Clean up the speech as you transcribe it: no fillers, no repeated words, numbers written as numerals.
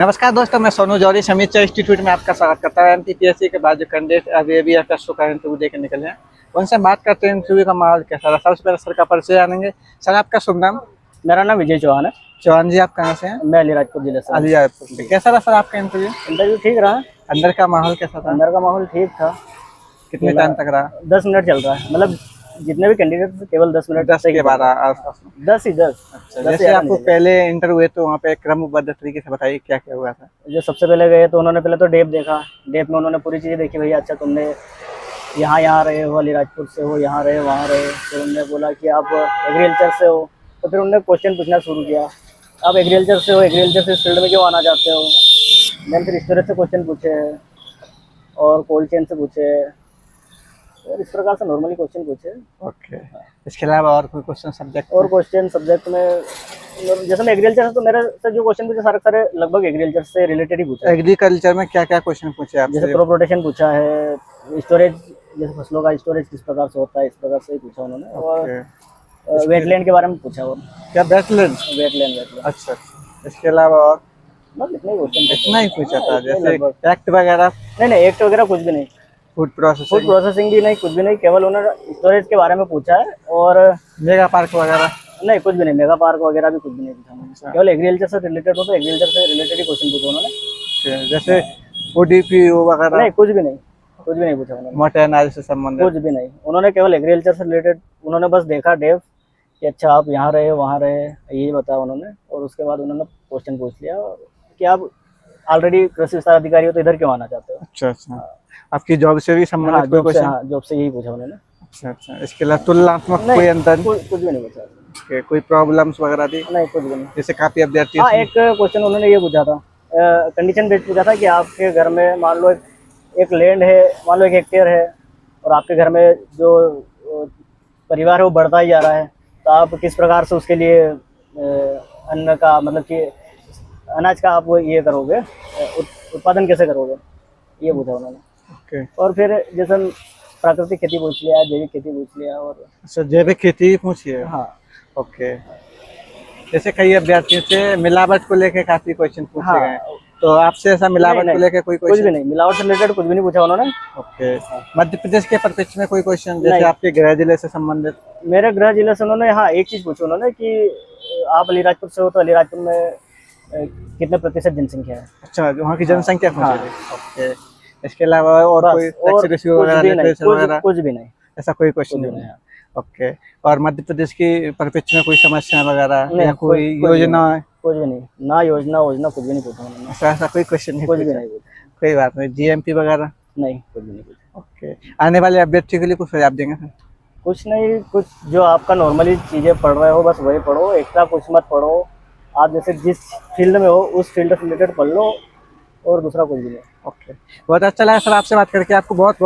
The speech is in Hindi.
नमस्कार दोस्तों, मैं सोनू जौहरी समीक्षा इंस्टीट्यूट में आपका स्वागत करता हूँ। एमपीपीएससी के बाद जो कैंडिडेट अभी आपका का इंटरव्यू देकर निकले हैं उनसे बात करते हैं इंटरव्यू का माहौल कैसा रहा। सबसे पहले सर का परिचय जानेंगे। सर आपका शुभ नाम? मेरा नाम विजय चौहान है। चौहान जी, आप कहाँ से हैं? मैं अलीराजपुर जिले से। अलीराजपुर से। कैसा रहा सर आपका इंटरव्यू? इंटरव्यू ठीक रहा। अंदर का माहौल कैसा था? अंदर का माहौल ठीक था। कितने टाइम तक रहा? 10 मिनट चल रहा है, मतलब जितने भी कैंडिडेट थे केवल 10 मिनट। 10 के 12 आसपास में? 10 ही 10। अच्छा, जैसे आपको पहले इंटरव्यू हुए तो वहाँ पे क्रमबद्ध तरीके से बताइए क्या क्या हुआ था। जो सबसे पहले गए तो उन्होंने पहले तो डेप देखा। डेप में उन्होंने पूरी चीज़ें देखी, भैया अच्छा तुमने यहाँ रहे हो, अलीराजपुर से हो, यहाँ रहे वहाँ रहे। फिर उन्होंने बोला कि आप एग्रीकल्चर से हो, तो फिर उन्होंने क्वेश्चन पूछना शुरू किया। आप एग्रीकल्चर से हो, एग्रीकल्चर से इस फील्ड में क्यों आना चाहते हो। मैंने फिर स्टोरेज से क्वेश्चन पूछे और कोल्ड चेन से पूछे और इस प्रकार से नॉर्मली क्वेश्चन पूछे। ओके, इसके अलावा और कोई क्वेश्चन सब्जेक्ट? और क्वेश्चन सब्जेक्ट में जैसे मैं एग्रीकल्चर से, तो मेरे से जो क्वेश्चन पूछे सारे लगभग एग्रीकल्चर से रिलेटेड ही पूछे। एग्रीकल्चर में क्या क्या क्वेश्चन पूछे आपसे? जैसे क्रॉप रोटेशन पूछा है, स्टोरेज, जैसे फसलों का स्टोरेज किस प्रकार से होता है, इस प्रकार से ही पूछा उन्होंने। और वेटलैंड के बारे में पूछा। और क्या वेटलैंड? वेटलैंड। अच्छा, इसके अलावा और? बस इतना ही क्वेश्चन। इतना ही पूछा था? जैसे एक्ट वगैरह? नहीं, एक्ट वगैरह कुछ भी नहीं। फूड प्रोसेसिंग भी नहीं, कुछ भी नहीं। केवल उन्होंने स्टोरेज के बारे में पूछा है। और मेगा पार्क वगैरह? नहीं, कुछ भी नहीं। मेगा पार्क वगैरह भी कुछ भी नहीं पूछा। केवल एग्रीकल्चर से रिलेटेड हो तो एग्रीकल्चर से रिलेटेड ही क्वेश्चन पूछा उन्होंने। जैसे ओडीपीओ वगैरह? नहीं, कुछ भी नहीं पूछा उन्होंने। मोटर एनालिसिस से संबंधित कुछ भी नहीं। उन्होंने केवल एग्रीकल्चर से रिलेटेड उन्होंने बस देखा डेव कि अच्छा आप यहाँ रहे वहाँ रहे, यही बताया उन्होंने। और उसके बाद उन्होंने क्वेश्चन पूछ लिया कि आप ऑलरेडी कृषि विस्तार अधिकारी हो तो इधर क्यों आना चाहते हो। अच्छा, आपकी जॉब से भी संबंधित कोई क्वेश्चन? हाँ, जॉब से यही पूछा उन्होंने। अच्छा, इसके अलावा तुलनात्मक कोई अंतर? कुछ भी नहीं पूछा। कोई प्रॉब्लम्स वगैरह थी? नहीं, कुछ भी नहीं। जैसे काफी अभ्यर्थी? हाँ, एक क्वेश्चन उन्होंने ये पूछा था, कंडीशन बेस्ड पूछा था कि आपके घर में मान लो एक लैंड है, मान लो 1 हेक्टेयर है, और आपके घर में जो परिवार है वो बढ़ता ही जा रहा है, तो आप किस प्रकार से उसके लिए अन्न का, मतलब कि अनाज का आप ये करोगे, उत्पादन कैसे करोगे, ये पूछा उन्होंने। ओके। और फिर जैसे प्राकृतिक खेती पूछ लिया, जैविक खेती पूछ लिया। और अच्छा, जैविक खेती पूछी है? हाँ। ओके। जैसे कई अभ्यर्थियों से मिलावट को लेकर काफी क्वेश्चन पूछे गए, तो आपसे ऐसा मिलावट को लेकर कोई क्वेश्चन? कुछ भी नहीं, मिलावट से रिलेटेड कुछ भी नहीं पूछा उन्होंने। ओके। मध्य प्रदेश के परिप्रेक्ष्य में कोई क्वेश्चन, जैसे आपके गृह जिले से संबंधित? मेरे गृह जिले से उन्होंने, हाँ, एक चीज पूछी उन्होंने कि आप अलीराजपुर से हो तो अलीराजपुर में कितने प्रतिशत जनसंख्या है। अच्छा, वहाँ की जनसंख्या? हाँ। ओके। इसके अलावा और कोई कुछ भी नहीं, ऐसा कोई क्वेश्चन नहीं? ओके। और मध्य प्रदेश की परिप्रेक्ष्य में कोई समस्या वगैरह या कोई योजना? कुछ भी नहीं, ना योजना कुछ भी नहीं पूछा उन्होंने। ऐसा कोई क्वेश्चन नहीं? कुछ भी नहीं पूछा। कोई बात नहीं। जीएमपी वगैरह? नहीं, कुछ भी नहीं पूछा। ओके। आने वाले अभ्यर्थी के लिए कुछ सुझाव देंगे सर? कुछ नहीं, कुछ जो आपका नॉर्मली चीजें पढ़ रहे हो बस वही पढ़ो, एक्स्ट्रा कुछ मत पढ़ो। आप जैसे जिस फील्ड में हो उस फील्ड से रिलेटेड पढ़ लो, और दूसरा कुछ भी नहीं। ओके, बहुत अच्छा लगा सर आपसे बात करके। आपको बहुत